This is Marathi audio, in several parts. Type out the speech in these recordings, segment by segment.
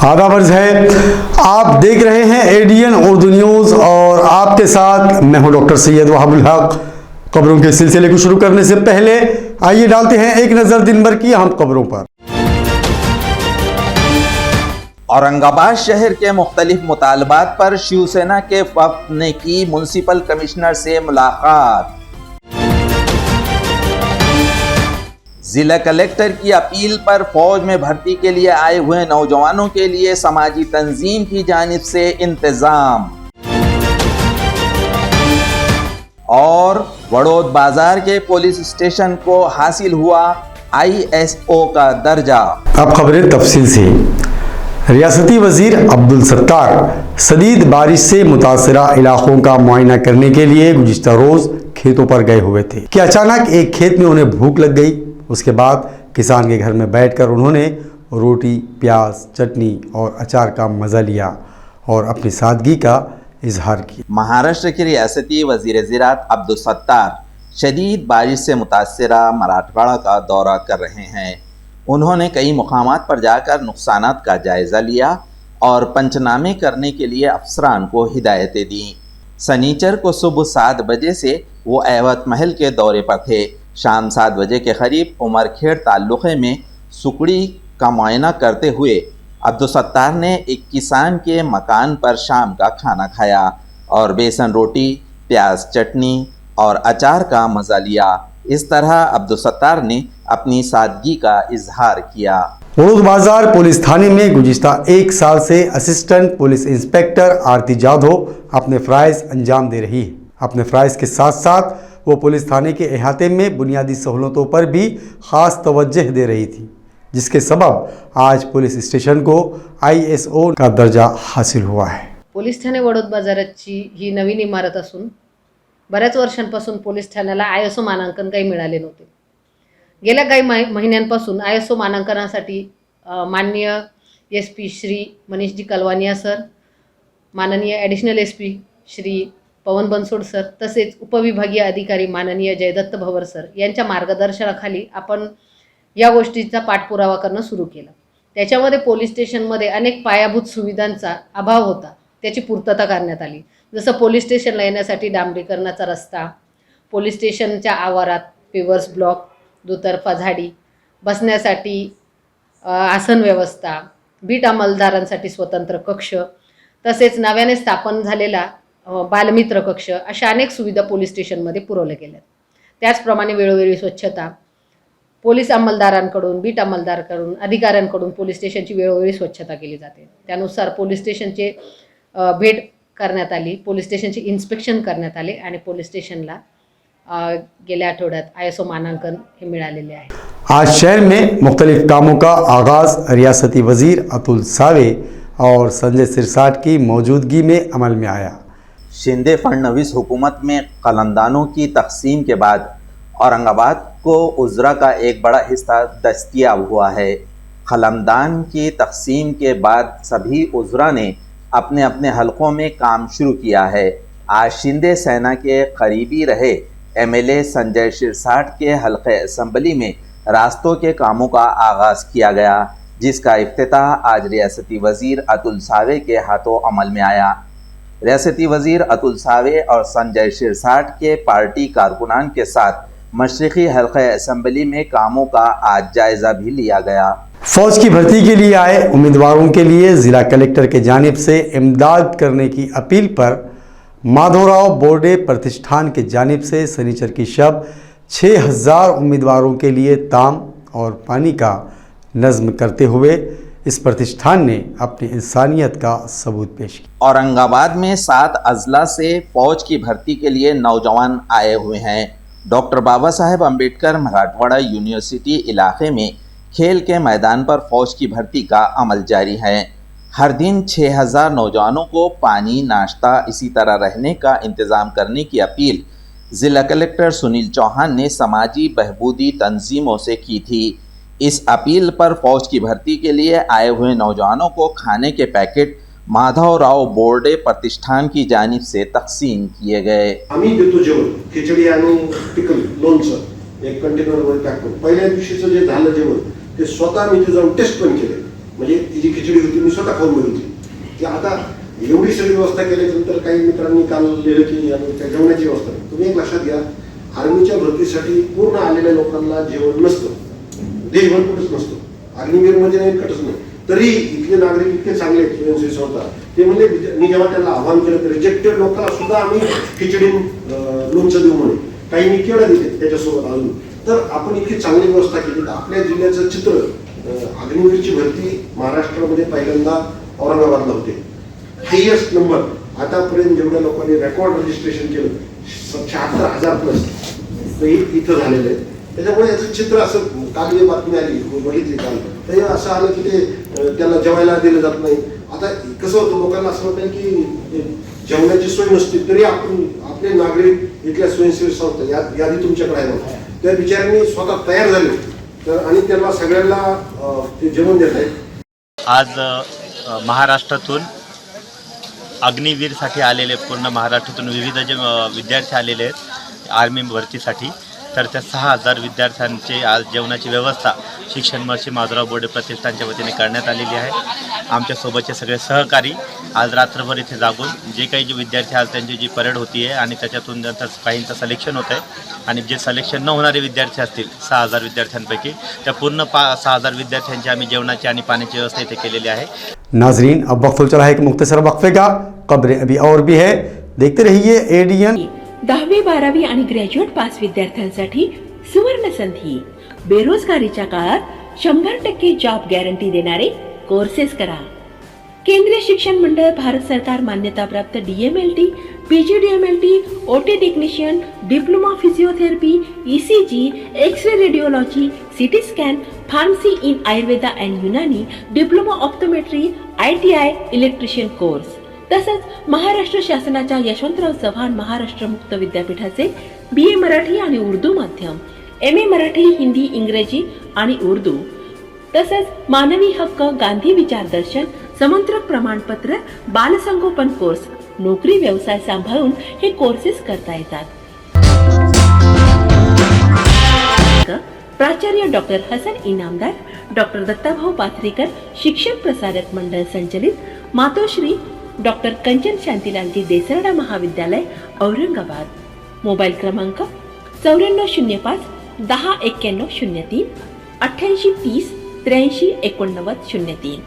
आदाब अर्ज़ है, आप देख रहे हैं एडीएन उर्दू न्यूज़ और आपके साथ मैं हूं डॉक्टर सैयद वहाबुल हक। खबरों के सिलसिले को शुरू करने से पहले आइए डालते हैं एक नज़र दिन भर की अहम खबरों पर। औरंगाबाद शहर के मुख्तलिफ मुतालबात पर शिवसेना के वफ़द ने की म्युनिसिपल कमिश्नर से मुलाकात। जिला कलेक्टर की अपील पर फौज में भर्ती के लिए आए हुए नौजवानों के लिए समाजी तंजीम की जानिब से इंतजाम। और वडोद बाजार के पुलिस स्टेशन को हासिल हुआ ISO का दर्जा। अब खबरें तफसील से। रियासती वजीर अब्दुल सत्तार शदीद बारिश से मुतासरा इलाकों का मुआयना करने के लिए गुज़िश्ता रोज खेतों पर गए हुए थे कि अचानक एक खेत में उन्हें भूख लग गई। उसके बाद किसान के घर में बैठकर उन्होंने रोटी, प्याज, चटनी और अचार का मज़ा लिया और अपनी सादगी का इजहार किया। महाराष्ट्र के रियासती वजीर ज़राअत अब्दुल सत्तार शदीद बारिश से मुतासरा मराठवाड़ा का दौरा कर रहे हैं। उन्होंने कई मुकामात पर जाकर नुकसानात का जायज़ा लिया और पंचनामे करने के लिए अफसरान को हिदायतें दी। सनीचर को सुबह 7 बजे से वो ऐवत महल के दौरे पर थे। शाम 7 बजे के करीब उमरखेड़ ताल्लुक़े में सुकड़ी का मुआयना करते हुए अब्दुल सत्तार ने एक किसान के मकान पर शाम का खाना खाया और बेसन रोटी, प्याज चटनी और अचार का मज़ा लिया। इस तरह अब्दुल सत्तार ने अपनी सादगी का इजहार किया। वडोद बाजार पुलिस थाने में गुज़िश्ता 1 साल से असिस्टेंट पुलिस इंस्पेक्टर आरती जाधव अपने फ़राइज़ अंजाम दे रही है। अपने फ़राइज़ के साथ साथ वो पुलिस थाने के अहाते में बुनियादी सहूलतों पर भी ख़ास तवज्जह दे रही थी, जिसके सबब आज पुलिस स्टेशन को ISO का दर्जा हासिल हुआ है। पोलीस ठाणे वडोद बाजाराची ही नवीन इमारत असून बऱ्याच वर्षांपासून पोलीस ठाण्याला ISO मानांकन काही मिळाले नव्हते। गेल्या काही महिन्यांपासून ISO मानांकनासाठी माननीय SP श्री मनीषजी कलवानिया सर, माननीय additional SP Shri Pawan Bansod sir तसेच उपविभागीय अधिकारी माननीय जयदत्त भवर सर यांच्या मार्गदर्शनाखाली आपण या गोष्टीचा पाठपुरावा करणं सुरू केलं। त्याच्यामध्ये पोलीस स्टेशनमध्ये अनेक पायाभूत सुविधांचा अभाव होता, त्याची पूर्तता करण्यात आली। जसं पोलीस स्टेशनला येण्यासाठी डांबरीकरणाचा रस्ता, पोलीस स्टेशनच्या आवारात पेवर्स ब्लॉक, दुतर्फा झाडी, बसण्यासाठी आसन व्यवस्था, बीट अंमलदारांसाठी स्वतंत्र कक्ष, तसेच नव्याने स्थापन झालेला बालमित्र कक्ष अशा अनेक सुविधा पोलीस स्टेशनमध्ये पुरवल्या गेल्या। त्याचप्रमाणे वेळोवेळी स्वच्छता, पोलीस अंमलदारांकडून, बीट अंमलदारांकडून, अधिकाऱ्यांकडून पोलीस स्टेशनची वेळोवेळी स्वच्छता केली जाते। त्यानुसार पोलीस स्टेशनचे भेट करण्यात आली, पोलीस स्टेशनचे इन्स्पेक्शन करण्यात आले आणि पोलीस स्टेशनला गेल्या आठवड्यात ISO मानांकन हे मिळालेले आहे। आज शहर में मुख्तलिफ कामों का आगाज़ रियासती वजीर अतुल सावे और संजय सिरसाट की मौजूदगी में अमल में आया। शिंदे फडणवीस हुकूमत में कलंदानों की तकसीम के बाद औरंगाबाद को उज़रा का एक बड़ा हिस्सा दस्तयाब हुआ है। कलमदान की तकसीम के बाद सभी उज़रा ने अपने अपने हलकों में काम शुरू किया है। आज शिंदे सेना के करीबी रहे MLA संजय सिरसाट के हलक़े असम्बली में रास्तों के कामों का आगाज़ किया गया, जिसका इफ्तिताह आज रियासती वज़ीर अतुल सावे के हाथों अमल में आया। रियासती वज़ीर अतुल सावे और संजय सिरसाट के पार्टी कारकुनान के साथ मशरिक़ी हल्क़े असम्बली में कामों का आज जायज़ा भी लिया गया। फौज की भर्ती के लिए आए उम्मीदवारों के लिए जिला कलेक्टर के जानिब से इमदाद करने की अपील पर माधवराव बोर्डे प्रतिष्ठान के जानिब से सनीचर की शब 6000 उम्मीदवारों के लिए ताम और पानी का नज़्म करते हुए इस प्रतिष्ठान ने अपनी इंसानियत का सबूत पेश किया। औरंगाबाद में 7 अजला से फौज की भर्ती के लिए नौजवान आए हुए हैं। डॉक्टर बाबा साहेब अम्बेडकर मराठवाड़ा यूनिवर्सिटी इलाके में खेल के मैदान पर फौज की भर्ती का अमल जारी है। हर दिन 6000 नौजवानों को पानी, नाश्ता, इसी तरह रहने का इंतज़ाम करने की अपील जिला कलेक्टर सुनील चौहान ने समाजी बहबूदी तंजीमों से की थी। इस अपील पर फौज की भर्ती के लिए आए हुए नौजवानों को खाने के पैकेट माधवराव बोर्डे प्रतिष्ठान की जानिब से तकसीम किए गए। आम्ही देतो जेवण, खिचडी आणि पिकल लोणचं एक कंटेनरवर पॅक करून. पहिल्या दिवशीचं जे झालं जेवण ते स्वतः मी ते जाऊन टेस्ट पण केले. म्हणजे ती जी खिचडी होती मी स्वतः खाऊन बघितली. की आता एवढी सगळी व्यवस्था केल्यानंतर काही मित्रांनी काल लिहिलं की त्या जेवणाची व्यवस्था नाही. तुम्ही एक लक्षात घ्या, आर्मीच्या भरतीसाठी पूर्ण आलेल्या लोकांना जेवण नसतं, देशभर कुठंच नसतं, अग्निवीरमध्ये नाही, कटच नाही. तरी इथले नागरिक इतके चांगले स्वयंसेवी संस्था ते म्हणजे मी जेव्हा त्यांना आव्हान केलं तर रिजेक्टेड लोकांना सुद्धा आम्ही खिचडी लोणचं देऊ म्हणे. काही मी केळं दिले त्याच्यासोबत अजून. तर आपण इतकी चांगली व्यवस्था केली तर आपल्या जिल्ह्याचं चित्र, अग्निवीरची भरती महाराष्ट्रामध्ये पहिल्यांदा औरंगाबादला होते. हायएस्ट नंबर आतापर्यंत जेवढ्या लोकांनी रेकॉर्ड रजिस्ट्रेशन केलं 76,000 प्लस इथं झालेलं आहे. त्याच्यामुळे याचं चित्र असं काल जी बातमी आली बघितली काल, तर असं आलं की ते त्याला जेवायला दिलं जात नाही. आता कसं होतं, लोकांना असं वाटेल की जेवणाची सोय नसते तरी आपण आपले नागरिक इथल्या स्वयंसेवी संस्था यादी तुमच्याकडे आहे, त्या बिचाऱ्यांनी स्वतः तयार झाले तर आणि त्यांना सगळ्यांना ते जेवण देत आहेत. आज महाराष्ट्रातून अग्निवीरसाठी आलेले, पूर्ण महाराष्ट्रातून विविध जे विद्यार्थी आलेले आहेत आर्मी भरतीसाठी, तर त्या 6,000 विद्यार्थ्यांची आज जेवणाची व्यवस्था शिक्षण महर्षी माधवराव बोर्डे प्रतिष्ठानच्या वतीने करण्यात आलेली आहे. आमच्यासोबतचे सगळे सहकारी आज रात्रभर इथे जागून जे काही जे विद्यार्थी आज त्यांची जी परेड होती आहे आणि त्याच्यातून नंतर काहींचं सिलेक्शन होतं आहे आणि जे सिलेक्शन न होणारे विद्यार्थी असतील 6,000 विद्यार्थ्यांपैकी, त्या पूर्ण 6,000 विद्यार्थ्यांची आम्ही जेवणाची आणि पाण्याची व्यवस्था इथे केलेली आहे. नाजरीन, अब वक्त चला है एक मुख्तसर वक्फे का. खबरें अभी और भी है, देखते रहिए ADN. 10वी 12वी आणि ग्रॅज्युएट पास विद्यार्थ्यांसाठी सुवर्ण संधी. बेरोजगारीच्या काळात 100% जॉब गॅरंटी देणारे कोर्सेस करा. केंद्रीय शिक्षण मंडळ, भारत सरकार मान्यताप्राप्त DMLT, PGDMLT, OT technician, diploma physiotherapy, ECG, X-ray radiology, CT scan, pharmacy in Ayurveda and Unani, diploma optometry, ITI, electrician course. तसंच महाराष्ट्र शासनाच्या यशवंतराव चव्हाण महाराष्ट्र मुक्त विद्यापीठाचे BA मराठी आणि उर्दू माध्यम, MA मराठी, हिंदी, इंग्रजी आणि उर्दू, तसंच मानवी हक्क, गांधी विचार दर्शन, समंत्रक प्रमाणपत्र, बालसंगोपन कोर्स, नोकरी व्यवसाय सांभाळून हे कोर्सेस करता येतात. प्राचार्य डॉक्टर हसन इनामदार, डॉक्टर दत्ताभाऊ पाथरीकर शिक्षण प्रसारक मंडळ संचलित, मातोश्री डॉक्टर कंचन शांतीलालजी देसरडा महाविद्यालय औरंगाबाद. मोबाईल क्रमांक 9405 109103 8830 83 8903.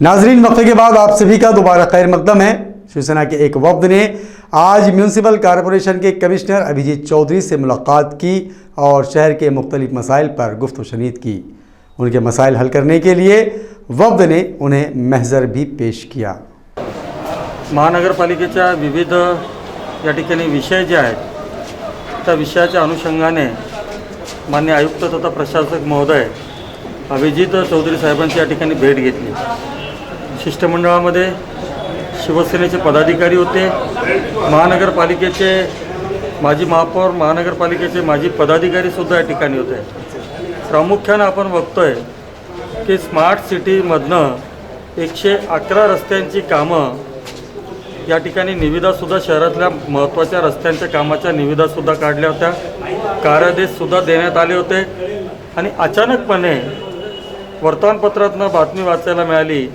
नाजरीन, वक्फे के बाद आप सभी का दोबारा खैर मकदम है। शिवसेना के एक वफ्द ने आज म्यूनसिपल कॉरपोरेशन के कमिश्नर अभिजीत चौधरी से मुलाकात की और शहर के मुख्तलिफ मसाइल पर गुफ्त शनीद की। उनके मसाइल हल करने के लिए वफ्द ने उन्हें महजर भी पेश किया। महानगरपालिकेच्या विविध या ठिकाणी विषय जे आहेत त्या विषयाच्या अनुषंगाने मान्य आयुक्त तथा प्रशासक महोदय अभिजीत चौधरी साहेबांची या ठिकाणी भेट घेतली। शिष्टमंडळामध्ये शिवसेनेचे पदाधिकारी होते, महानगरपालिकेचे माजी महापौर, महानगरपालिकेचे माजी पदाधिकारीसुद्धा या ठिकाणी होते। प्रामुख्यानं आपण बघतोय की स्मार्ट सिटीमधनं 111 रस्त्यांची कामं या ठिकाणी निविदासुद्धा शहरातल्या महत्त्वाच्या रस्त्यांच्या कामाच्या निविदासुद्धा काढल्या होत्या, कार्यादेशसुद्धा देण्यात आले होते आणि अचानकपणे वर्तमानपत्रातनं बातमी वाचायला मिळाली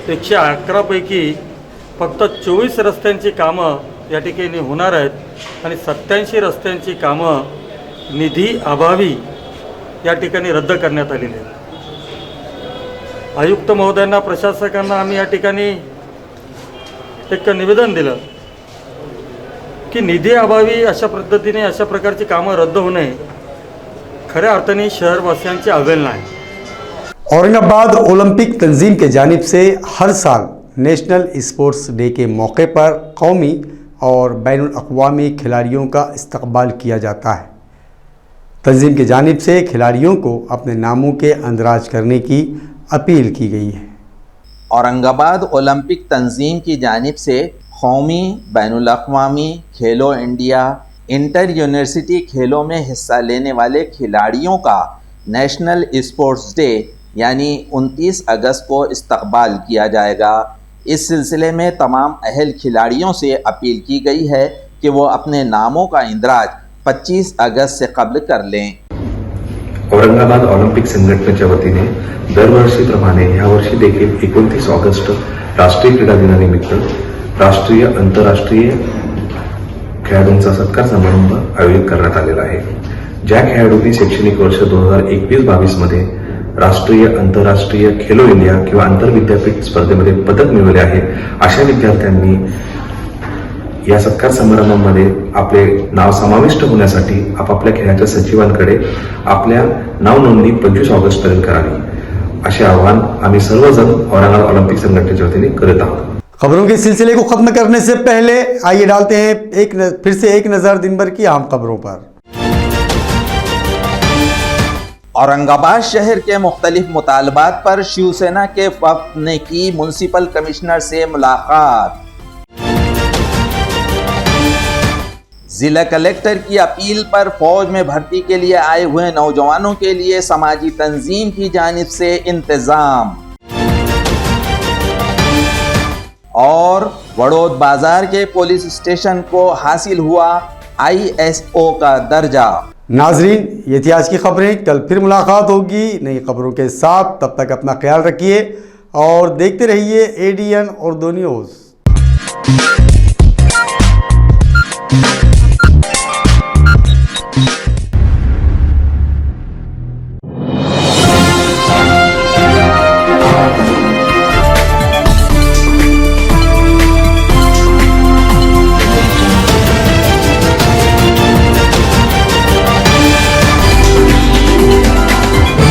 111 पैकी फक्त 24 रस्त्यांची कामं या ठिकाणी होणार आहेत आणि 87 रस्त्यांची कामं निधी अभावी या ठिकाणी रद्द करण्यात आलेली आहेत. आयुक्त महोदयांना, प्रशासकांना आम्ही या ठिकाणी एक निवेदन दिलं की निधी अभावी अशा पद्धतीने अशा प्रकारची कामं रद्द होणे खऱ्या अर्थाने शहरवासियांची अवहेलना आहे. औरंगाबाद ओलंपिक तंजीम के जानिब से हर साल नेशनल स्पोर्ट्स डे के मौके पर कौमी और बैनुल अक़वामी खिलाड़ियों का इस्तकबाल किया जाता है. तंजीम की जानिब से खिलाड़ियों को अपने नामों के अंदराज करने की अपील की गई है. औरंगाबाद ओलंपिक तंजीम की जानिब से कौमी, बैनुल अक़वामी, खेलो इंडिया, इंटर यूनिवर्सिटी खेलों में हिस्सा लेने वाले खिलाड़ियों का नेशनल स्पोर्ट्स डे यानी 29 अगस्त को इस्तकबाल किया जाएगा. इस सिलसिले में तमाम अहल खिलाड़ियों से अपील की गई है कि वो अपने नामों का इंदराज 25 अगस्त से कब्ल कर लें. औरंगाबाद ऑलिम्पिक संघटनेच्या वतीने दरवर्षीप्रमाणे यावर्षी देखील 29 ऑगस्ट राष्ट्रीय क्रीडा दिनानिमित्त राष्ट्रीय आंतरराष्ट्रीय खेळाडूंचा सत्कार समारंभ आयोजित करण्यात आलेला आहे. ज्या खेळाडूंनी शैक्षणिक वर्ष 2021-22 मध्ये राष्ट्रीय आंतरराष्ट्रीय खेलो इंडिया किंवा आंतरविद्यापीठ स्पर्धेमध्ये पदक मिळवले आहे अशा विद्यार्थ्यांनी या सत्कार समारंभामध्ये आपले नाव समाविष्ट होण्यासाठी आपापल्या खेळाच्या सचिवांकडे आपल्या नाव नोंदणी 25 ऑगस्ट पर्यंत करावी असे आवाहन आम्ही सर्वजण औरंगाबाद ऑलिम्पिक संघटनेच्या वतीने करत आहोत. खबरों के सिलसिले को खत्म करने से पहले आइए डालते हैं फिर से एक नज़र दिन भर की अहम खबरों पर. औरंगाबाद शहर के मुख्तलिफ मुतालबात पर शिवसेना के वफ्द ने की म्युनिसिपल कमिश्नर से मुलाकात. जिला कलेक्टर की अपील पर फौज में भर्ती के लिए आए हुए नौजवानों के लिए समाजी तंजीम की जानिब से इंतजाम. और वडोद बाजार के पुलिस स्टेशन को हासिल हुआ ISO का दर्जा. नाजरीन, ये थी आज की खबरें. कल फिर मुलाकात होगी नई खबरों के साथ. तब तक अपना ख्याल रखिए और देखते रहिए ADN उर्दू न्यूज़.